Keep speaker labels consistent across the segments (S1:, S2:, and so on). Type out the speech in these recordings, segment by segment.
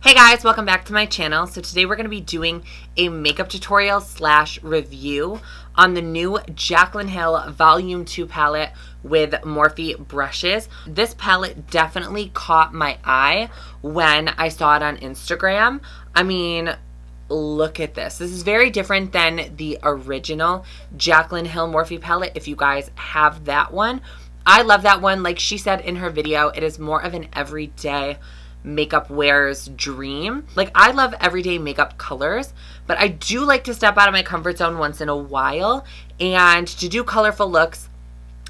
S1: Hey guys, welcome back to my channel. So today we're going to be doing a makeup tutorial / review on the new Jaclyn Hill Volume 2 palette with Morphe brushes. This palette definitely caught my eye when I saw it on Instagram. I mean, look at this. This is very different than the original Jaclyn Hill Morphe palette, if you guys have that one. I love that one. Like she said in her video, it is more of an everyday makeup wearer's dream. Like, I love everyday makeup colors, but I do like to step out of my comfort zone once in a while, and to do colorful looks,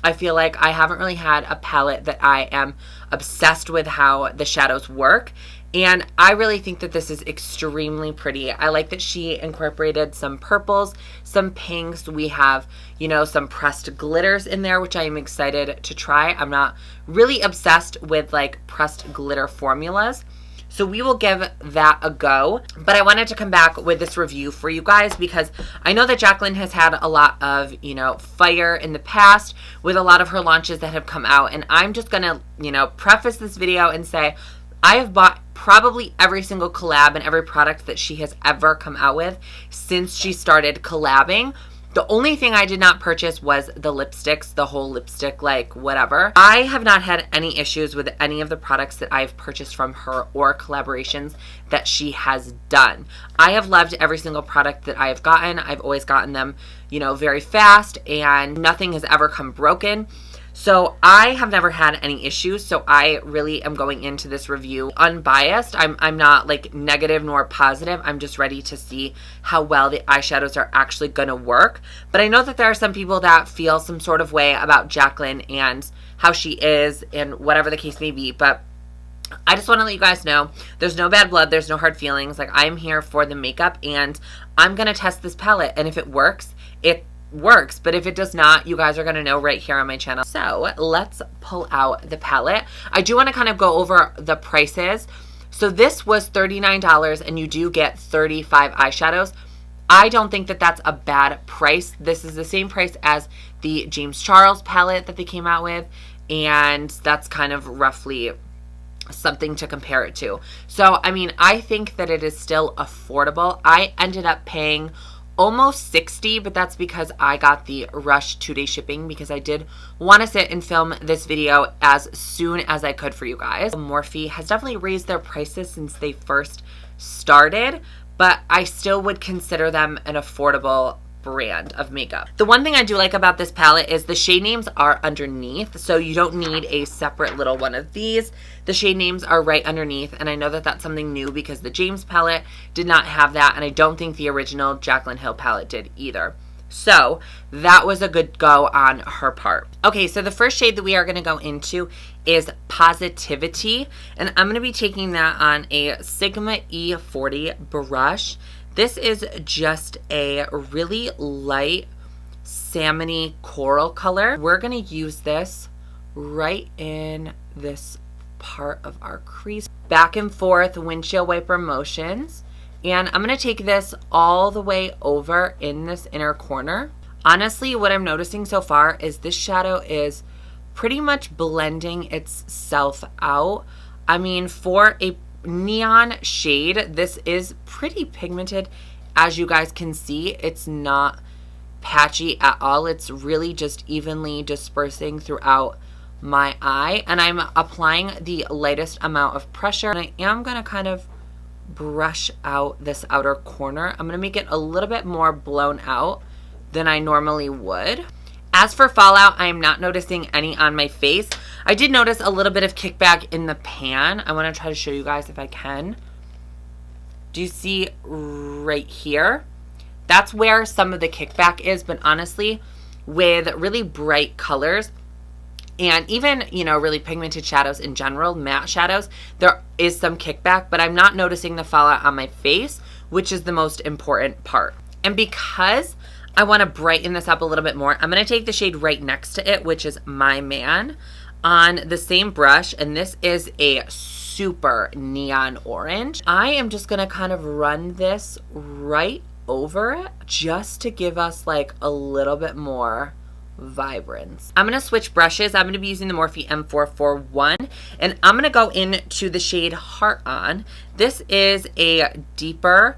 S1: I feel like I haven't really had a palette that I am obsessed with how the shadows work, and I really think that this is extremely pretty. I like that she incorporated some purples, some pinks. We have, you know, some pressed glitters in there, which I am excited to try. I'm not really obsessed with like pressed glitter formulas, so we will give that a go. But I wanted to come back with this review for you guys because I know that Jaclyn has had a lot of, you know, fire in the past with a lot of her launches that have come out. And I'm just gonna, you know, preface this video and say I have bought probably every single collab and every product that she has ever come out with since she started collabing. The only thing I did not purchase was the lipsticks, the whole lipstick, like whatever. I have not had any issues with any of the products that I've purchased from her or collaborations that she has done. I have loved every single product that I have gotten. I've always gotten them, you know, very fast, and nothing has ever come broken. So I have never had any issues, so I really am going into this review unbiased. I'm not like negative nor positive. I'm just ready to see how well the eyeshadows are actually going to work. But I know that there are some people that feel some sort of way about Jaclyn and how she is and whatever the case may be. But I just want to let you guys know there's no bad blood, there's no hard feelings. Like, I'm here for the makeup, and I'm going to test this palette, and if it works, it works. But if it does not, you guys are going to know right here on my channel. So let's pull out the palette. I do want to kind of go over the prices. So this was $39 and you do get 35 eyeshadows. I don't think that that's a bad price. This is the same price as the James Charles palette that they came out with, and that's kind of roughly something to compare it to. So I mean, I think that it is still affordable. I ended up paying almost $60, but that's because I got the rush 2-day shipping because I did want to sit and film this video as soon as I could for you guys. Morphe has definitely raised their prices since they first started, but I still would consider them an affordable brand of makeup. The one thing I do like about this palette is the shade names are underneath, so you don't need a separate little one of these. The shade names are right underneath, and I know that that's something new because the James palette did not have that, and I don't think the original Jaclyn Hill palette did either. So that was a good go on her part. Okay, so the first shade that we are going to go into is Positivity, and I'm going to be taking that on a Sigma E40 brush. This is just a really light salmon-y coral color. We're going to use this right in this part of our crease. Back and forth windshield wiper motions. And I'm going to take this all the way over in this inner corner. Honestly, what I'm noticing so far is this shadow is pretty much blending itself out. I mean, for a neon shade, this is pretty pigmented. As you guys can see, it's not patchy at all. It's really just evenly dispersing throughout my eye, and I'm applying the lightest amount of pressure, and I am going to kind of brush out this outer corner. I'm going to make it a little bit more blown out than I normally would. As for fallout, I am not noticing any on my face. I did notice a little bit of kickback in the pan. I want to try to show you guys if I can. Do you see right here? That's where some of the kickback is, but honestly, with really bright colors and even, you know, really pigmented shadows in general, matte shadows, there is some kickback, but I'm not noticing the fallout on my face, which is the most important part. And because I want to brighten this up a little bit more, I'm going to take the shade right next to it, which is My Man, on the same brush, and this is a super neon orange. I am just going to kind of run this right over it just to give us like a little bit more vibrance. I'm going to switch brushes. I'm going to be using the Morphe M441, and I'm going to go into the shade Heart On. This is a deeper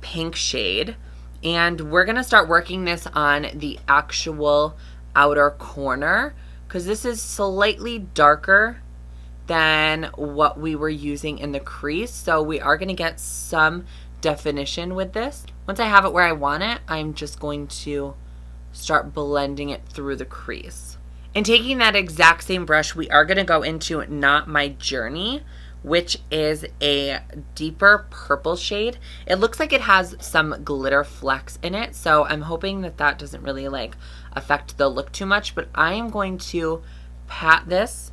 S1: pink shade, and we're going to start working this on the actual outer corner because this is slightly darker than what we were using in the crease, so we are going to get some definition with this. Once I have it where I want it, I'm just going to start blending it through the crease. And taking that exact same brush, we are going to go into Not My Journey, which is a deeper purple shade. It looks like it has some glitter flecks in it, so I'm hoping that that doesn't really like affect the look too much, but I am going to pat this.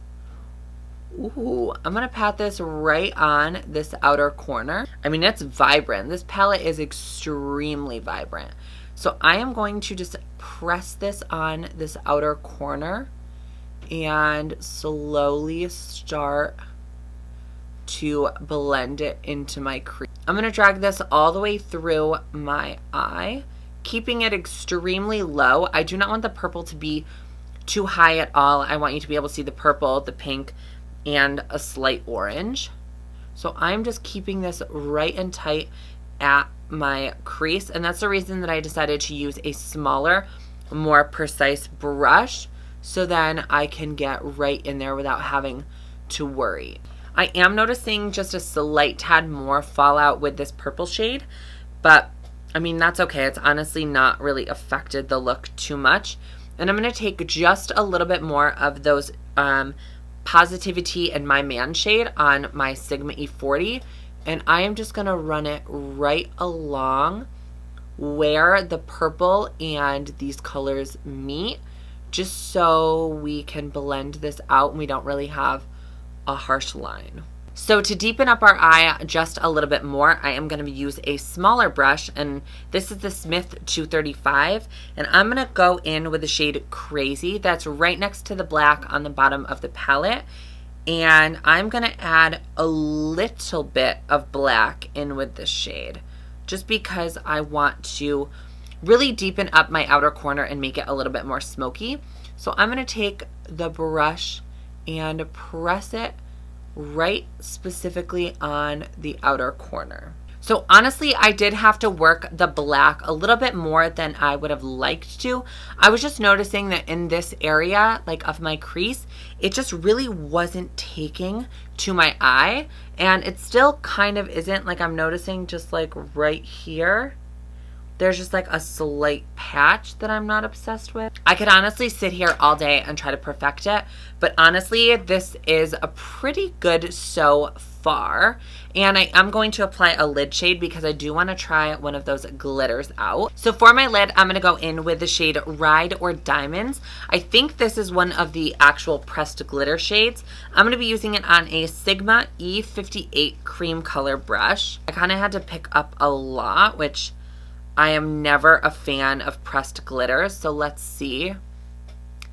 S1: Ooh, I'm going to pat this right on this outer corner. I mean, it's vibrant. This palette is extremely vibrant. So I am going to just press this on this outer corner and slowly start to blend it into my crease. I'm going to drag this all the way through my eye, keeping it extremely low. I do not want the purple to be too high at all. I want you to be able to see the purple, the pink, and a slight orange. So I'm just keeping this right and tight at my crease, and that's the reason that I decided to use a smaller, more precise brush, so then I can get right in there without having to worry. I am noticing just a slight tad more fallout with this purple shade, but I mean, that's okay. It's honestly not really affected the look too much. And I'm going to take just a little bit more of those Positivity and My Man shade on my Sigma E40, and I am just going to run it right along where the purple and these colors meet, just so we can blend this out and we don't really have a harsh line. So to deepen up our eye just a little bit more, I am going to use a smaller brush, and this is the Smith 235, and I'm going to go in with the shade Crazy. That's right next to the black on the bottom of the palette, and I'm going to add a little bit of black in with this shade, just because I want to really deepen up my outer corner and make it a little bit more smoky. So I'm going to take the brush and press it right specifically on the outer corner. So honestly, I did have to work the black a little bit more than I would have liked to. I was just noticing that in this area, like of my crease, it just really wasn't taking to my eye, and it still kind of isn't. Like, I'm noticing just like right here, there's just like a slight patch that I'm not obsessed with. I could honestly sit here all day and try to perfect it, but honestly, this is a pretty good so far. And I am going to apply a lid shade because I do want to try one of those glitters out. So for my lid, I'm going to go in with the shade Ride or Diamonds. I think this is one of the actual pressed glitter shades. I'm going to be using it on a Sigma E58 cream color brush. I kind of had to pick up a lot, which I am never a fan of pressed glitters, so let's see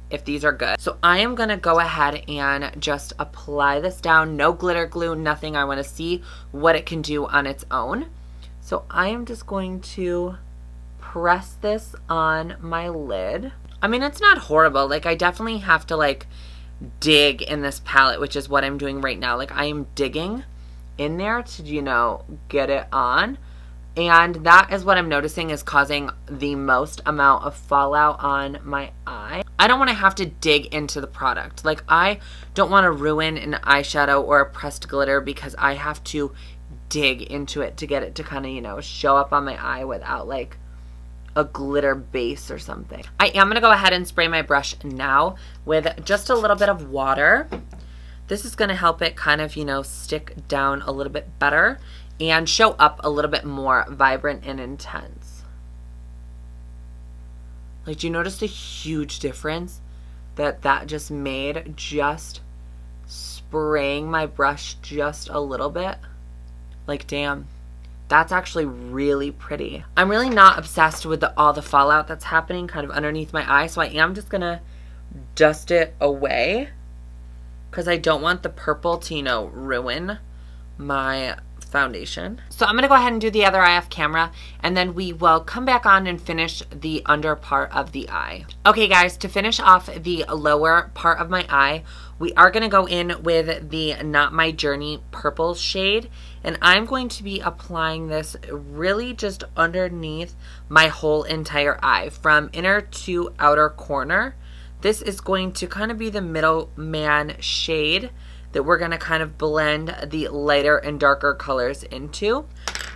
S1: if these are good. So I am going to go ahead and just apply this down. No glitter glue, nothing. I want to see what it can do on its own. So I am just going to press this on my lid. I mean, it's not horrible. Like, I definitely have to like dig in this palette, which is what I'm doing right now. Like, I am digging in there to, you know, get it on. And that is what I'm noticing is causing the most amount of fallout on my eye. I don't want to have to dig into the product. Like, I don't want to ruin an eyeshadow or a pressed glitter because I have to dig into it to get it to kind of, you know, show up on my eye without like a glitter base or something. I am going to go ahead and spray my brush now with just a little bit of water. This is going to help it kind of, you know, stick down a little bit better and show up a little bit more vibrant and intense. Like, do you notice the huge difference that just made just spraying my brush just a little bit? Like, damn, that's actually really pretty. I'm really not obsessed with all the fallout that's happening kind of underneath my eye, so I am just gonna dust it away because I don't want the purple to, you know, ruin my foundation. So I'm going to go ahead and do the other eye off camera, and then we will come back on and finish the under part of the eye. Okay guys, to finish off the lower part of my eye, we are going to go in with the Not My Journey purple shade, and I'm going to be applying this really just underneath my whole entire eye from inner to outer corner. This is going to kind of be the middleman shade that we're going to kind of blend the lighter and darker colors into.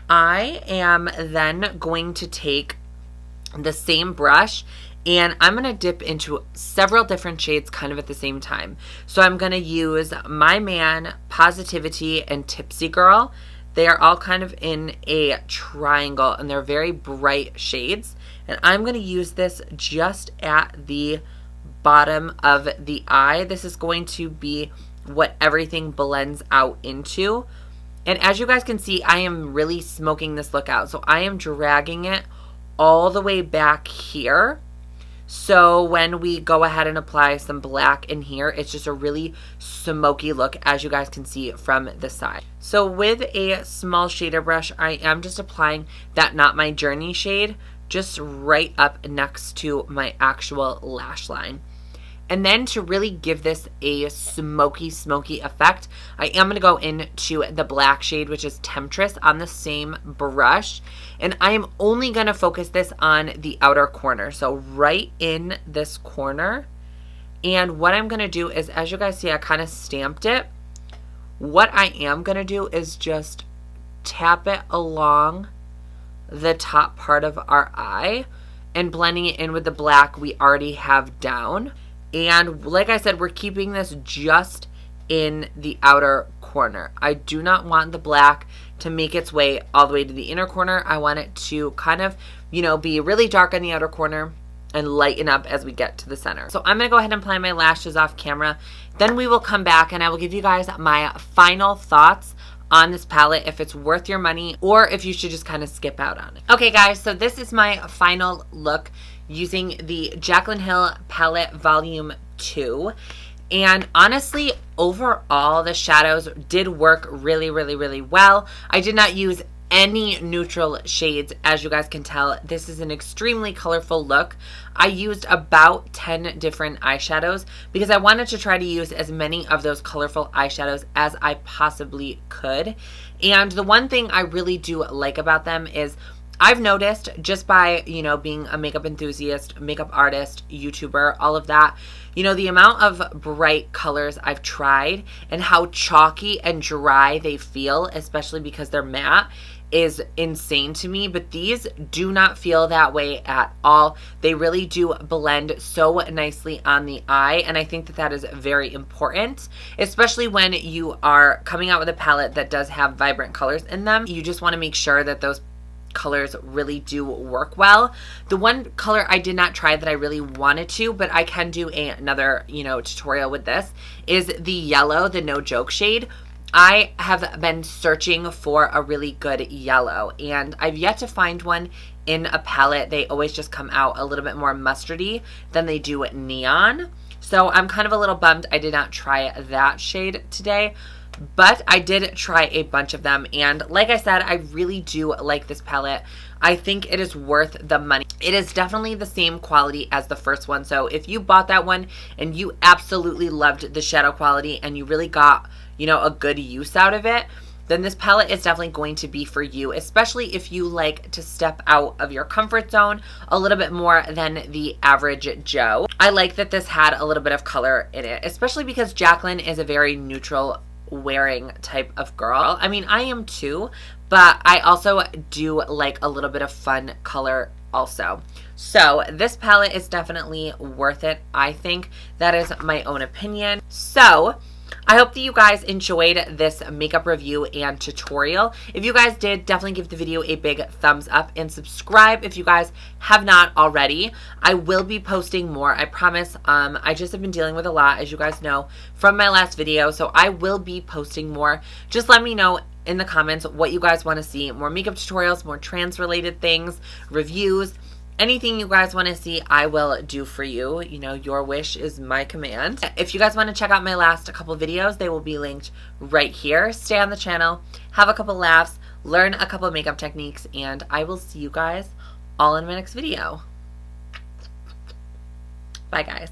S1: I am then going to take the same brush and I'm going to dip into several different shades kind of at the same time. So I'm going to use My Man, Positivity, and Tipsy Girl. They are all kind of in a triangle and they're very bright shades. And I'm going to use this just at the bottom of the eye. This is going to be what everything blends out into. And as you guys can see, I am really smoking this look out. So I am dragging it all the way back here. So when we go ahead and apply some black in here, it's just a really smoky look, as you guys can see from the side. So with a small shader brush, I am just applying that Not My Journey shade just right up next to my actual lash line. And then to really give this a smoky effect, I am going to go into the black shade, which is Temptress, on the same brush. And I am only going to focus this on the outer corner. So right in this corner. And what I'm going to do is, as you guys see, I kind of stamped it. What I am going to do is just tap it along the top part of our eye and blending it in with the black we already have down. And like I said, we're keeping this just in the outer corner. I do not want the black to make its way all the way to the inner corner. I want it to kind of, you know, be really dark on the outer corner and lighten up as we get to the center. So I'm going to go ahead and apply my lashes off camera. Then we will come back and I will give you guys my final thoughts on this palette, if it's worth your money or if you should just kind of skip out on it. Okay guys, so this is my final look using the Jaclyn Hill Palette Volume 2. And honestly, overall, the shadows did work really well. I did not use any neutral shades. As you guys can tell, this is an extremely colorful look. I used about 10 different eyeshadows because I wanted to try to use as many of those colorful eyeshadows as I possibly could. And the one thing I really do like about them is I've noticed just by, you know, being a makeup enthusiast, makeup artist, YouTuber, all of that, you know, the amount of bright colors I've tried and how chalky and dry they feel, especially because they're matte, is insane to me. But these do not feel that way at all. They really do blend so nicely on the eye, and I think that that is very important, especially when you are coming out with a palette that does have vibrant colors in them. You just want to make sure that those colors really do work well. The one color I did not try that I really wanted to, but I can do another, you know, tutorial with this, is the yellow, the No Joke shade. I have been searching for a really good yellow, and I've yet to find one in a palette. They always just come out a little bit more mustardy than they do neon. So I'm kind of a little bummed I did not try that shade today. But I did try a bunch of them, and like I said, I really do like this palette. I think it is worth the money. It is definitely the same quality as the first one, so if you bought that one and you absolutely loved the shadow quality and you really got, you know, a good use out of it, then this palette is definitely going to be for you, especially if you like to step out of your comfort zone a little bit more than the average Joe. I like that this had a little bit of color in it, especially because Jaclyn is a very neutral wearing type of girl. I mean, I am too, but I also do like a little bit of fun color also. So this palette is definitely worth it. I think that is my own opinion. So I hope that you guys enjoyed this makeup review and tutorial. If you guys did, definitely give the video a big thumbs up and subscribe if you guys have not already. I will be posting more, I promise. I just have been dealing with a lot, as you guys know, from my last video, so I will be posting more. Just let me know in the comments what you guys want to see. More makeup tutorials, more trans related things, reviews, anything you guys want to see, I will do for you. You know, your wish is my command. If you guys want to check out my last couple videos, they will be linked right here. Stay on the channel, have a couple laughs, learn a couple makeup techniques, and I will see you guys all in my next video. Bye, guys.